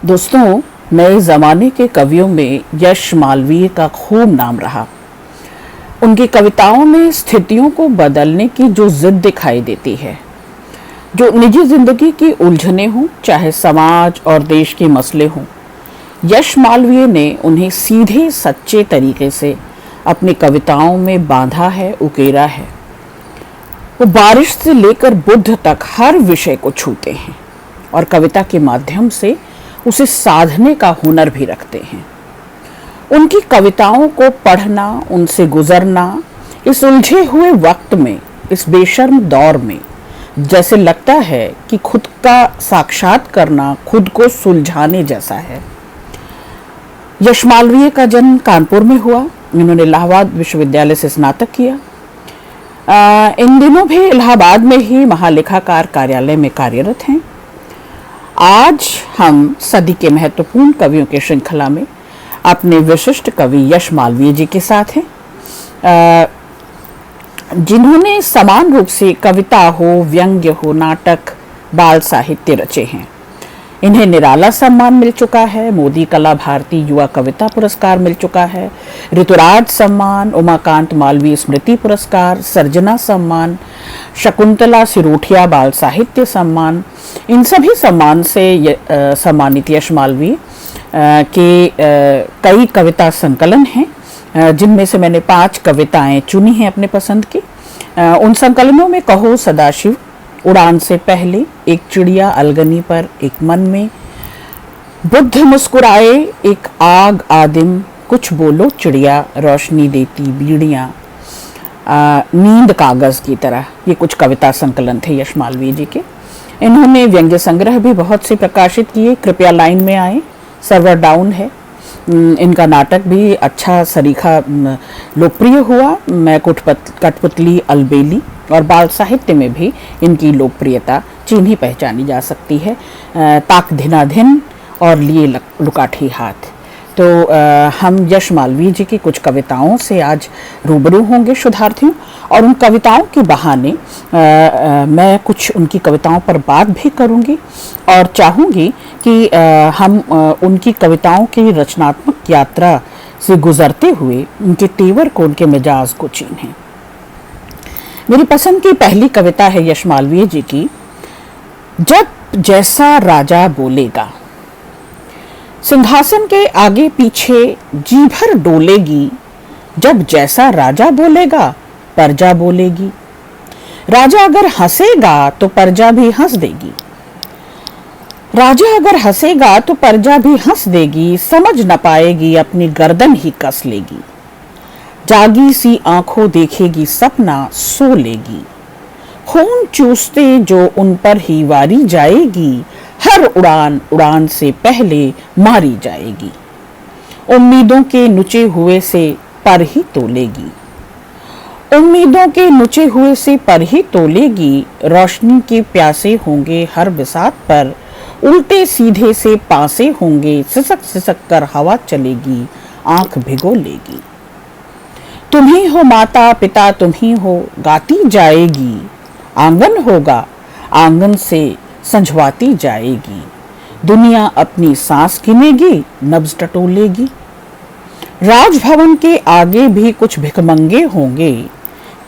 दोस्तों, नए ज़माने के कवियों में यश मालवीय का खूब नाम रहा। उनकी कविताओं में स्थितियों को बदलने की जो जिद दिखाई देती है, जो निजी जिंदगी की उलझने हों, चाहे समाज और देश के मसले हों, यश मालवीय ने उन्हें सीधे सच्चे तरीके से अपनी कविताओं में बांधा है, उकेरा है। वो बारिश से लेकर बुद्ध तक हर विषय को छूते हैं और कविता के माध्यम से उसे साधने का हुनर भी रखते हैं। उनकी कविताओं को पढ़ना, उनसे गुजरना, इस उलझे हुए वक्त में, इस बेशर्म दौर में जैसे लगता है कि खुद का साक्षात करना खुद को सुलझाने जैसा है। यश मालवीय का जन्म कानपुर में हुआ। इन्होंने इलाहाबाद विश्वविद्यालय से स्नातक किया। इन दिनों भी इलाहाबाद में ही महालेखाकार कार्यालय में कार्यरत हैं। आज हम सदी के महत्वपूर्ण कवियों के श्रृंखला में अपने विशिष्ट कवि यश मालवीय जी के साथ हैं, जिन्होंने समान रूप से कविता हो, व्यंग्य हो, नाटक, बाल साहित्य रचे हैं। इन्हें निराला सम्मान मिल चुका है, मोदी कला भारती युवा कविता पुरस्कार मिल चुका है, ऋतुराज सम्मान, उमाकांत मालवीय स्मृति पुरस्कार, सर्जना सम्मान, शकुंतला सिरोठिया बाल साहित्य सम्मान। इन सभी सम्मान से सम्मानित यश मालवीय के कई कविता संकलन हैं, जिनमें से मैंने 5 कविताएं चुनी हैं अपने पसंद की। उन संकलनों में कहो सदाशिव, उड़ान से पहले, एक चिड़िया अलगनी पर, एक मन में, बुद्ध मुस्कुराए, एक आग आदिम, कुछ बोलो चिड़िया, रोशनी देती बीड़ियाँ, नींद कागज की तरह, ये कुछ कविता संकलन थे यश मालवीय जी के। इन्होंने व्यंग्य संग्रह भी बहुत से प्रकाशित किए। कृपया लाइन में आए, सर्वर डाउन है। इनका नाटक भी अच्छा सरीखा लोकप्रिय हुआ। मैं कठपुतली, अलबेली, और बाल साहित्य में भी इनकी लोकप्रियता चिन्ही पहचानी जा सकती है। ताक धिनाधिन और लिए लुकाठी हाथ। तो हम यश मालवीय जी की कुछ कविताओं से आज रूबरू होंगे शुद्धार्थियों, और उन कविताओं के बहाने मैं कुछ उनकी कविताओं पर बात भी करूंगी और चाहूँगी कि हम उनकी कविताओं की रचनात्मक यात्रा से गुजरते हुए उनके तेवर को, उनके मिजाज को चिन्हें। मेरी पसंद की पहली कविता है यश मालवीय जी की, जब जैसा राजा बोलेगा। सिंहासन के आगे पीछे जी भर डोलेगी, जब जैसा राजा बोलेगा प्रजा बोलेगी। राजा अगर हंसेगा तो प्रजा भी हंस देगी। राजा अगर हंसेगा तो प्रजा भी हंस देगी, समझ न पाएगी अपनी गर्दन ही कस लेगी। जागी सी आंखों देखेगी सपना, सो लेगी। खून चूसते जो उन पर ही वारी जाएगी, हर उड़ान उड़ान से पहले मारी जाएगी। उम्मीदों के नुचे हुए से पर ही तोलेगी। उम्मीदों के नुचे हुए से पर ही तोलेगी। रोशनी के प्यासे होंगे हर बिसात पर, उल्टे सीधे से पासे होंगे, सिसक सिसक कर हवा चलेगी, आंख भिगो लेगी। तुम्ही हो माता पिता तुम्ही हो, गाती जाएगी। आंगन होगा आंगन से संझवाती जाएगी। दुनिया अपनी सांस गिनेगी, नब्ज टटोलेगी। राजभवन के आगे भी कुछ भिखमंगे होंगे,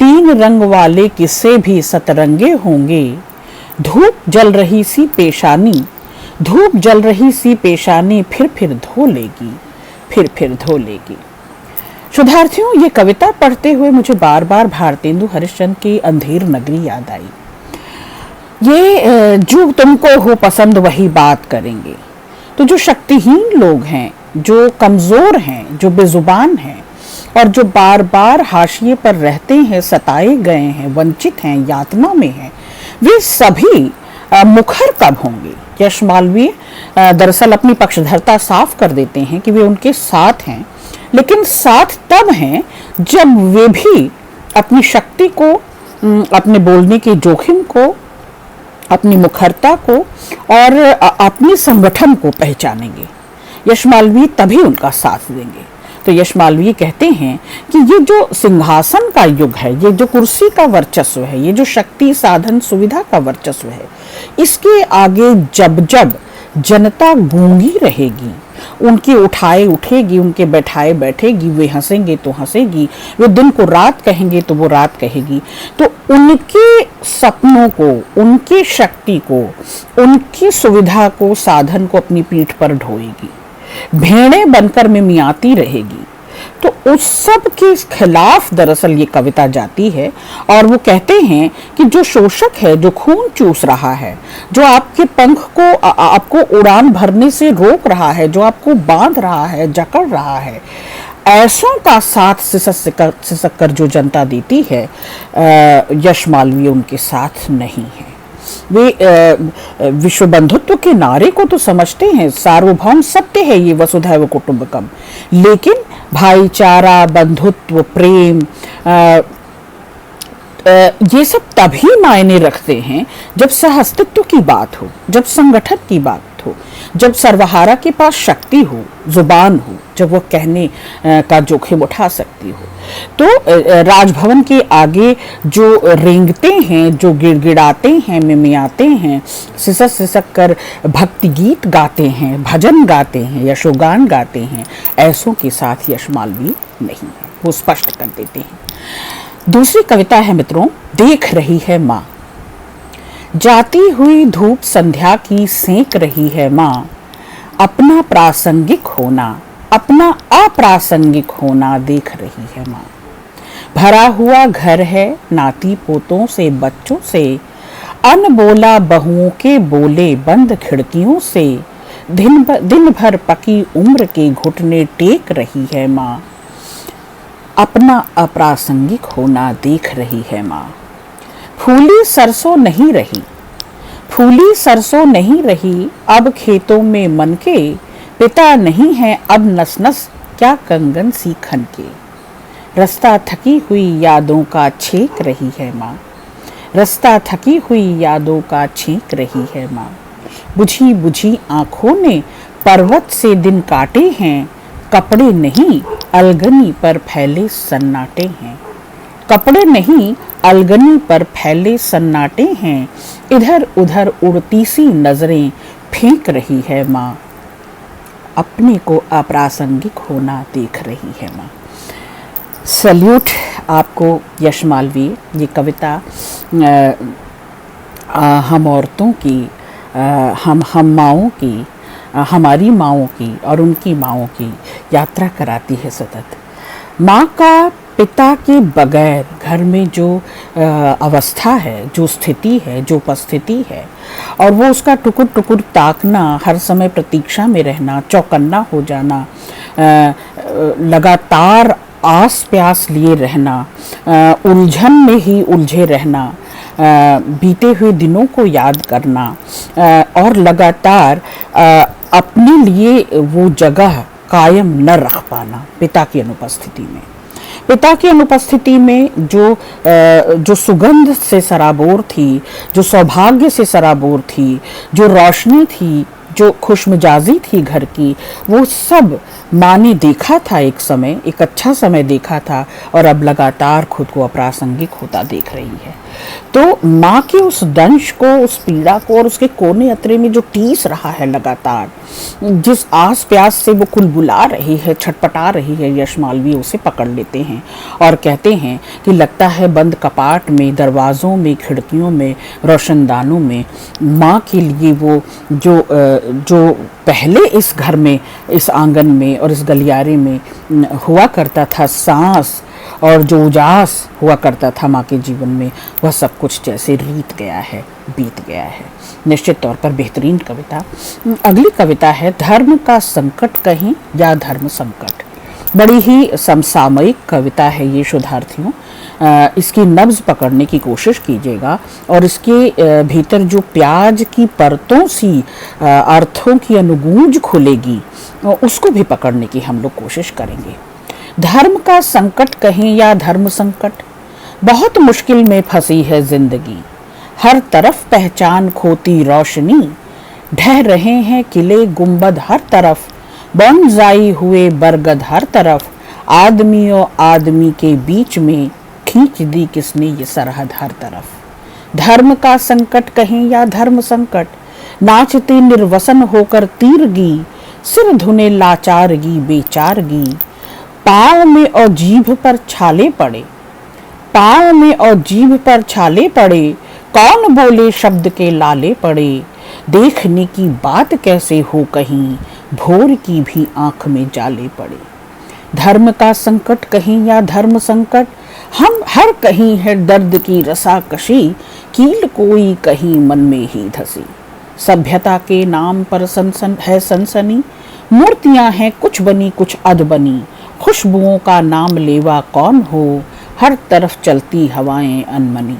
3 रंग वाले किस्से भी सतरंगे होंगे। धूप जल रही सी पेशानी, धूप जल रही सी पेशानी, फिर धो लेगी, फिर धो लेगी। शुद्धार्थियों, ये कविता पढ़ते हुए मुझे बार बार भारतेंदु हरिश्चंद्र की अंधेर नगरी याद आई। ये जो तुमको हो पसंद वही बात करेंगे। तो जो शक्तिहीन लोग हैं, जो कमजोर हैं, जो बेजुबान हैं और जो बार बार हाशिए पर रहते हैं, सताए गए हैं, वंचित हैं, यातना में हैं, वे सभी मुखर कब होंगे। यश मालवीय दरअसल अपनी पक्षधरता साफ कर देते हैं कि वे उनके साथ हैं, लेकिन साथ तब हैं जब वे भी अपनी शक्ति को, अपने बोलने के जोखिम को, अपनी मुखरता को और अपने संगठन को पहचानेंगे। यश मालवीय तभी उनका साथ देंगे। तो यश मालवीय कहते हैं कि ये जो सिंहासन का युग है, ये जो कुर्सी का वर्चस्व है, ये जो शक्ति साधन सुविधा का वर्चस्व है, इसके आगे जब जब जनता गूंगी रहेगी, उनके उठाए उठेगी, उनके बैठाए बैठेगी, वे हंसेंगे तो हंसेगी, वे दिन को रात कहेंगे तो वो रात कहेगी, तो उनके सपनों को, उनकी शक्ति को, उनकी सुविधा को, साधन को अपनी पीठ पर ढोएगी, भेड़ें बनकर मिमियाती रहेगी। तो उस सब के खिलाफ दरअसल ये कविता जाती है और वो कहते हैं कि जो शोषक है, जो खून चूस रहा है, जो आपके पंख को, आपको उड़ान भरने से रोक रहा है, जो आपको बांध रहा है, जकड़ रहा है, ऐसों का साथ सिसक कर जो जनता देती है, यश मालवीय उनके साथ नहीं है। वे विश्व बंधुत्व के नारे को तो समझते हैं, सार्वभौम सत्य है ये वसुधैव कुटुंबकम, लेकिन भाईचारा, बंधुत्व, प्रेम, ये सब तभी मायने रखते हैं जब सहअस्तित्व की बात हो, जब संगठन की बात हो, जब सर्वहारा के पास शक्ति हो, जुबान हो, जब वह कहने का जोखिम उठा सकती हो। तो राजभवन के आगे जो रेंगते हैं, जो गिड़गिड़ाते हैं, मिमियाते हैं, सिसक सिसक कर भक्ति गीत गाते हैं, भजन गाते हैं, यशोगान गाते हैं, ऐसों के साथ यश मालवीय नहीं है, वो स्पष्ट कर देते हैं। दूसरी कविता है मित्रों, देख रही है माँ। जाती हुई धूप संध्या की सेंक रही है माँ, अपना प्रासंगिक होना, अपना अप्रासंगिक होना देख रही है माँ। भरा हुआ घर है नाती पोतों से, बच्चों से, अनबोला बहुओं के बोले बंद खिड़कियों से, दिन भर पकी उम्र के घुटने टेक रही है माँ, अपना अप्रासंगिक होना देख रही है माँ। फूली सरसों नहीं रही, फूली सरसों नहीं रही, अब खेतों में मन के, पिता नहीं है अब नस नस क्या कंगन सी खन के। रास्ता थकी हुई यादों का छेक रही है माँ, रास्ता थकी हुई यादों का छेक रही है माँ। बुझी बुझी आंखों ने पर्वत से दिन काटे हैं, कपड़े नहीं अलगनी पर फैले सन्नाटे हैं, कपड़े नहीं अलगनी पर फैले सन्नाटे हैं। इधर उधर उड़ती सी नजरें फेंक रही है माँ, अपने को अप्रासंगिक होना देख रही है माँ। सल्यूट आपको यश मालवीय। ये कविता हम औरतों की, हम माओं की, हमारी माओं की और उनकी माओं की यात्रा कराती है सतत। माँ का पिता के बगैर घर में जो अवस्था है, जो स्थिति है, जो उपस्थिति है, और वो उसका टुकुर टुकुर ताकना, हर समय प्रतीक्षा में रहना, चौकन्ना हो जाना, लगातार आस प्यास लिए रहना, उलझन में ही उलझे रहना, बीते हुए दिनों को याद करना और लगातार अपने लिए वो जगह कायम न रख पाना पिता की अनुपस्थिति में। पिता की अनुपस्थिति में जो सुगंध से सराबोर थी, जो सौभाग्य से सराबोर थी, जो रोशनी थी, जो खुशमिजाजी थी घर की, वो सब माँ ने देखा था, एक समय, एक अच्छा समय देखा था, और अब लगातार खुद को अप्रासंगिक होता देख रही है। तो माँ के उस दंश को, उस पीड़ा को और उसके कोने अतरे में जो टीस रहा है लगातार, जिस आस प्यास से वो कुलबुला रही है, छटपटा रही है, यश मालवीय उसे पकड़ लेते हैं और कहते हैं कि लगता है बंद कपाट में, दरवाज़ों में, खिड़कियों में, रोशनदानों में माँ के लिए वो जो पहले इस घर में, इस आंगन में और इस गलियारे में हुआ करता था सांस, और जो उजास हुआ करता था माँ के जीवन में, वह सब कुछ जैसे रीत गया है, बीत गया है। निश्चित तौर पर बेहतरीन कविता। अगली कविता है धर्म का संकट कहें या धर्म संकट। बड़ी ही समसामयिक कविता है ये शोधार्थियों। इसकी नब्ज पकड़ने की कोशिश कीजिएगा और इसके भीतर जो प्याज की परतों सी अर्थों की अनुगूंज खुलेगी, उसको भी पकड़ने की हम लोग कोशिश करेंगे। धर्म का संकट कहें या धर्म संकट, बहुत मुश्किल में फंसी है जिंदगी, हर तरफ पहचान खोती रोशनी, ढह रहे हैं किले गुंबद हर तरफ, बॉन्जाई हुए बरगद हर तरफ, आदमी और आदमी के बीच में खींच दी किसने ये सरहद हर तरफ। धर्म का संकट कहें या धर्म संकट, नाचते निर्वसन होकर तीरगी, सिर धुने लाचारगी बेचारगी। पाँव में और जीभ पर छाले पड़े, पाँव में और जीभ पर छाले पड़े, कौन बोले शब्द के लाले पड़े। देखने की बात कैसे हो कहीं, भोर की भी आंख में जाले पड़े। धर्म का संकट कहीं या धर्म संकट, हम हर कहीं है दर्द की रसाकशी, कील कोई कहीं मन में ही धसी। सभ्यता के नाम पर सनसन है सनसनी, मूर्तियां हैं कुछ बनी कुछ अध बनी। खुशबुओं का नाम लेवा कौन हो, हर तरफ चलती हवाएं अनमनी।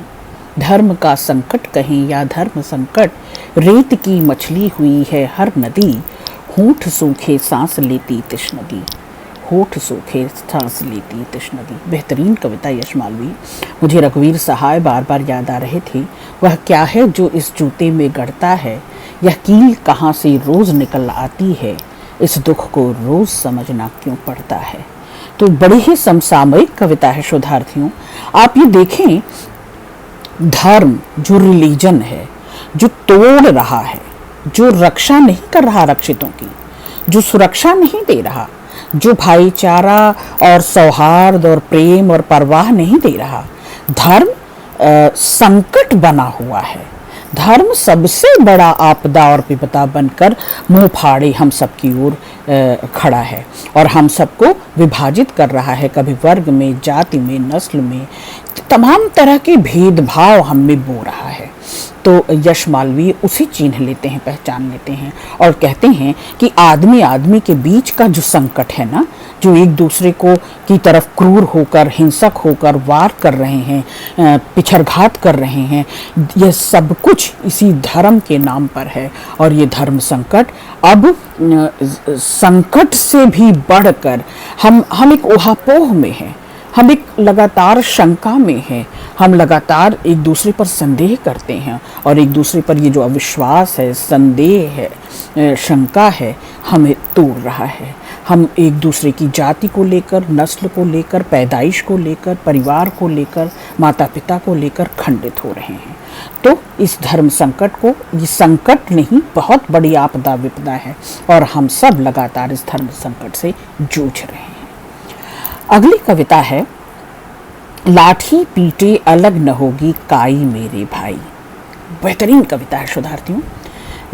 धर्म का संकट कहें या धर्म संकट, रेत की मछली हुई है हर नदी। होंठ सूखे सांस लेती तिश नदी, होठ सूखे सांस लेती तिश नदी। बेहतरीन कविता यश मालवीय। मुझे रघुवीर सहाय बार बार याद आ रहे थे। वह क्या है जो इस जूते में गढ़ता है, यह कील कहाँ से रोज निकल आती है, इस दुख को रोज समझना क्यों पड़ता है। तो बड़ी ही समसामयिक कविता है शोधार्थियों। आप ये देखें, धर्म जो रिलीजन है, जो तोड़ रहा है, जो रक्षा नहीं कर रहा रक्षितों की, जो सुरक्षा नहीं दे रहा, जो भाईचारा और सौहार्द और प्रेम और परवाह नहीं दे रहा, धर्म संकट बना हुआ है। धर्म सबसे बड़ा आपदा और विपदा बनकर मुंह फाड़े हम सब की ओर खड़ा है और हम सबको विभाजित कर रहा है, कभी वर्ग में, जाति में, नस्ल में, तमाम तरह के भेदभाव हम में बो रहा है। तो यश मालवीय उसे चिन्ह लेते हैं, पहचान लेते हैं और कहते हैं कि आदमी आदमी के बीच का जो संकट है ना, जो एक दूसरे को की तरफ क्रूर होकर, हिंसक होकर वार कर रहे हैं, पिछड़घात कर रहे हैं, यह सब कुछ इसी धर्म के नाम पर है। और ये धर्म संकट अब संकट से भी बढ़कर हम एक ऊहापोह में हैं, हम एक लगातार शंका में हैं, हम लगातार एक दूसरे पर संदेह करते हैं और एक दूसरे पर ये जो अविश्वास है, संदेह है, शंका है, हमें तोड़ रहा है। हम एक दूसरे की जाति को लेकर, नस्ल को लेकर, पैदाइश को लेकर, परिवार को लेकर, माता पिता को लेकर खंडित हो रहे हैं। तो इस धर्म संकट को, ये संकट नहीं, बहुत बड़ी आपदा विपदा है और हम सब लगातार इस धर्म संकट से जूझ रहे हैं। अगली कविता है, लाठी पीटे अलग न होगी काई मेरे भाई। बेहतरीन कविता है शोधार्थियों।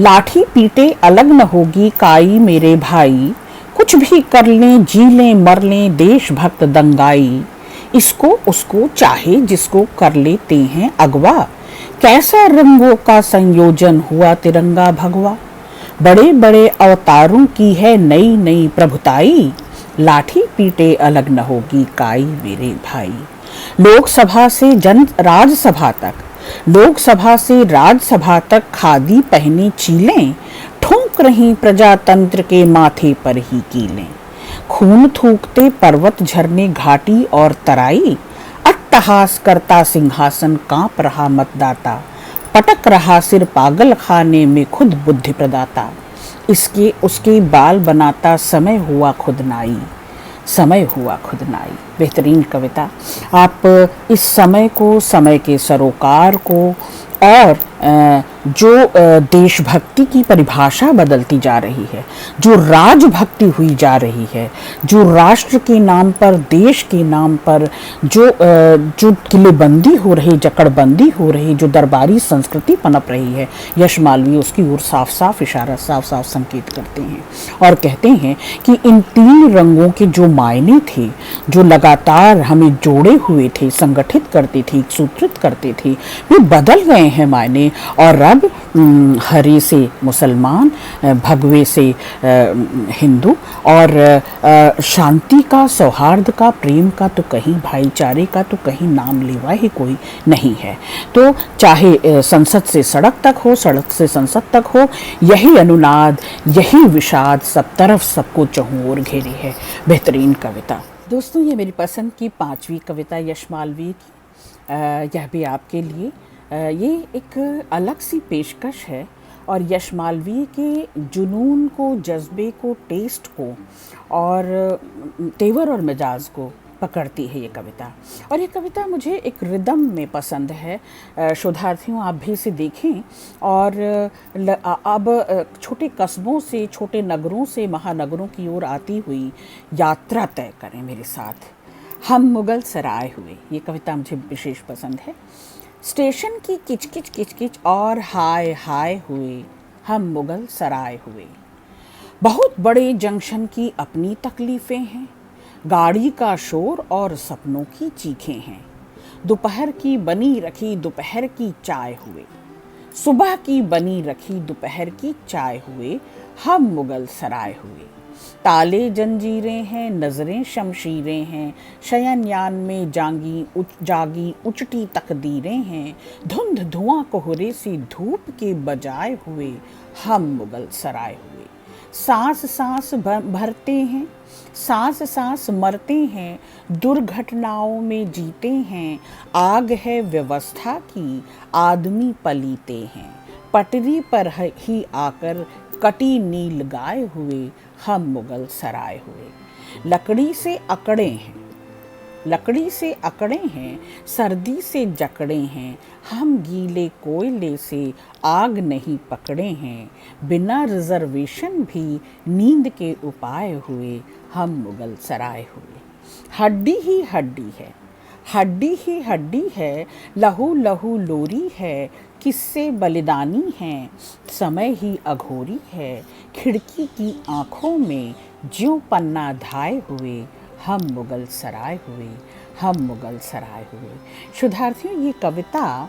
लाठी पीटे अलग न होगी काई मेरे भाई, कुछ भी कर लें, जी लें, मर लें, देशभक्त दंगाई। इसको उसको चाहे जिसको कर लेते हैं अगवा, कैसा रंगों का संयोजन हुआ तिरंगा भगवा। बड़े बड़े अवतारों की है नई नई प्रभुताई, लाठी पीटे अलग न होगी काई मेरे भाई। लोकसभा से जन राज्यसभा तक, लोकसभा से राज्यसभा तक खादी पहनी चीलें, ठोंक रही प्रजातंत्र के माथे पर ही कीलें। खून थूकते पर्वत झरने घाटी और तराई, अट्टहास करता सिंहासन कांप रहा मतदाता, पटक रहा सिर पागल खाने में खुद बुद्धि प्रदाता। इसके उसके बाल बनाता समय हुआ खुद नाई, समय हुआ खुद नाई। बेहतरीन कविता। आप इस समय को, समय के सरोकार को और जो देशभक्ति की परिभाषा बदलती जा रही है, जो राजभक्ति हुई जा रही है, जो राष्ट्र के नाम पर, देश के नाम पर जो किलेबंदी हो रही, जकड़बंदी हो रही, जो दरबारी संस्कृति पनप रही है, यश मालवीय उसकी ओर साफ साफ इशारा, साफ साफ संकेत करते हैं और कहते हैं कि इन तीन रंगों के जो मायने थे, जो लगातार हमें जोड़े हुए थे, संगठित करते थे, सूत्रित करते थे, वे बदल गए हैं मायने। और अब हरे से मुसलमान, भगवे से हिंदू और शांति का, सौहार्द का, प्रेम का तो कहीं, भाईचारे का तो कहीं नाम लेवा ही कोई नहीं है। तो चाहे संसद से सड़क तक हो, सड़क से संसद तक हो, यही अनुनाद, यही विषाद सब तरफ सबको चहुं ओर घेरे है। बेहतरीन कविता। दोस्तों, ये मेरी पसंद की 5वीं कविता यश मालवीय की, यह भी आपके लिए। ये एक अलग सी पेशकश है और यश मालवीय के जुनून को, जज्बे को, टेस्ट को और तेवर और मिजाज को पकड़ती है ये कविता। और ये कविता मुझे एक रिदम में पसंद है। शोधार्थियों, आप भी इसे देखें और अब छोटे कस्बों से, छोटे नगरों से महानगरों की ओर आती हुई यात्रा तय करें मेरे साथ। हम मुगल सराय हुए, ये कविता मुझे विशेष पसंद है। स्टेशन की किचकिच किचकिच और हाय हाय हुए, हम मुगल सराय हुए। बहुत बड़े जंक्शन की अपनी तकलीफ़ें हैं, गाड़ी का शोर और सपनों की चीखें हैं। दोपहर की बनी रखी दोपहर की चाय हुए, सुबह की बनी रखी दोपहर की चाय हुए, हम मुगल सराय हुए। ताले जंजीरें हैं, नजरें शमशीरें हैं, शयनयान में जागी उचटी तकदीरें हैं। धुंध धुआं कोहरे सी धूप के बजाय हुए, हम मुगल सराय हुए। सांस सांस भरते हैं, सांस सांस मरते हैं, दुर्घटनाओं में जीते हैं। आग है व्यवस्था की, आदमी पलीते हैं। पटरी पर ही आकर कटी नील गाय हुए, हम मुगल सराय हुए। लकड़ी से अकड़े हैं, लकड़ी से अकड़े हैं, सर्दी से जकड़े हैं। हम गीले कोयले से आग नहीं पकड़े हैं। बिना रिजर्वेशन भी नींद के उपाय हुए, हम मुगल सराय हुए। हड्डी ही हड्डी है, हड्डी ही हड्डी है, लहू लहू लोरी है। किस्से बलिदानी हैं, समय ही अघोरी है। खिड़की की आँखों में ज्यों पन्ना धाए हुए, हम मुगल सराय हुए, हम मुगल सराय हुए। शोधार्थियों, ये कविता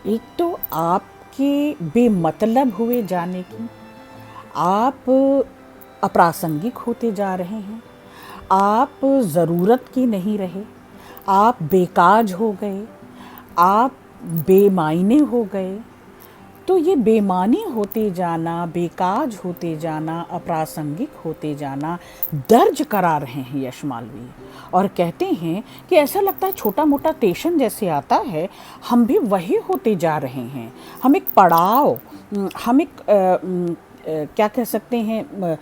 एक तो आपके बेमतलब हुए जाने की, आप अप्रासंगिक होते जा रहे हैं, आप ज़रूरत के नहीं रहे, आप बेकाज हो गए, आप बेमायने हो गए। तो ये बेमानी होते जाना, बेकाज होते जाना, अप्रासंगिक होते जाना दर्ज करा रहे हैं यश मालवीय। और कहते हैं कि ऐसा लगता है छोटा मोटा स्टेशन जैसे आता है, हम भी वही होते जा रहे हैं। हम एक पड़ाव, हम एक क्या कह सकते हैं,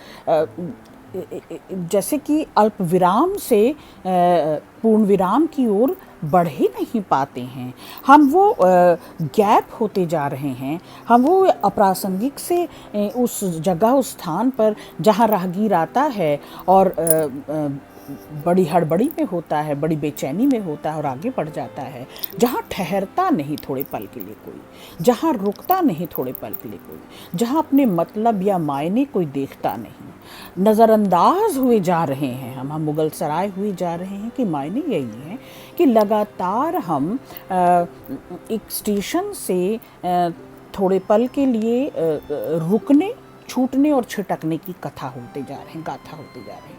जैसे कि अल्प विराम से पूर्ण विराम की ओर बढ़ ही नहीं पाते हैं। हम वो गैप होते जा रहे हैं, हम वो अप्रासंगिक से उस जगह, उस स्थान पर जहाँ राहगीर आता है और बड़ी हड़बड़ी में होता है, बड़ी बेचैनी में होता है और आगे बढ़ जाता है, जहाँ ठहरता नहीं थोड़े पल के लिए कोई, जहाँ रुकता नहीं थोड़े पल के लिए कोई, जहाँ अपने मतलब या मायने कोई देखता नहीं, नज़रअंदाज हुए जा रहे हैं हम मुगल सराय हुए जा रहे हैं। कि मायने यही है कि लगातार हम एक स्टेशन से थोड़े पल के लिए रुकने, छूटने और छिटकने की कथा होते जा रहे हैं, गाथा होते जा रहे हैं।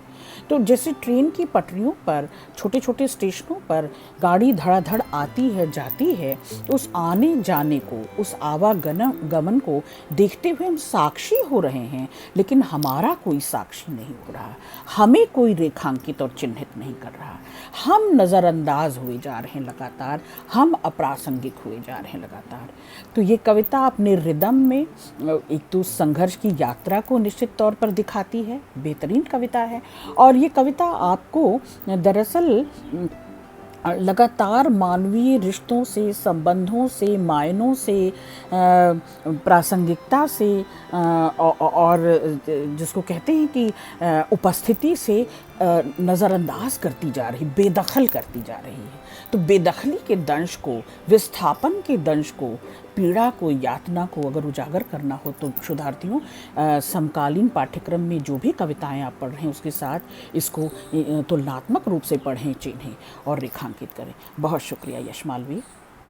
तो जैसे ट्रेन की पटरियों पर, छोटे छोटे स्टेशनों पर गाड़ी धड़ाधड़ आती है, जाती है, उस आने जाने को, उस आवागमन को देखते हुए हम साक्षी हो रहे हैं, लेकिन हमारा कोई साक्षी नहीं हो रहा, हमें कोई रेखांकित और चिन्हित नहीं कर रहा। हम नज़रअंदाज हुए जा रहे हैं लगातार, हम अप्रासंगिक हुए जा रहे हैं लगातार। तो ये कविता अपने रिदम में एक तो संघर्ष की यात्रा को निश्चित तौर पर दिखाती है, बेहतरीन कविता है। और ये कविता आपको दरअसल लगातार मानवीय रिश्तों से, संबंधों से, मायनों से, प्रासंगिकता से और जिसको कहते हैं कि उपस्थिति से नज़रअंदाज करती जा रही, बेदखल करती जा रही है। तो बेदखली के दंश को, विस्थापन के दंश को, पीड़ा को, यातना को अगर उजागर करना हो तो शोधार्थियों समकालीन पाठ्यक्रम में जो भी कविताएं आप पढ़ रहे हैं उसके साथ इसको तुलनात्मक रूप से पढ़ें, चिन्हें और रेखांकित करें। बहुत शुक्रिया यश मालवीय।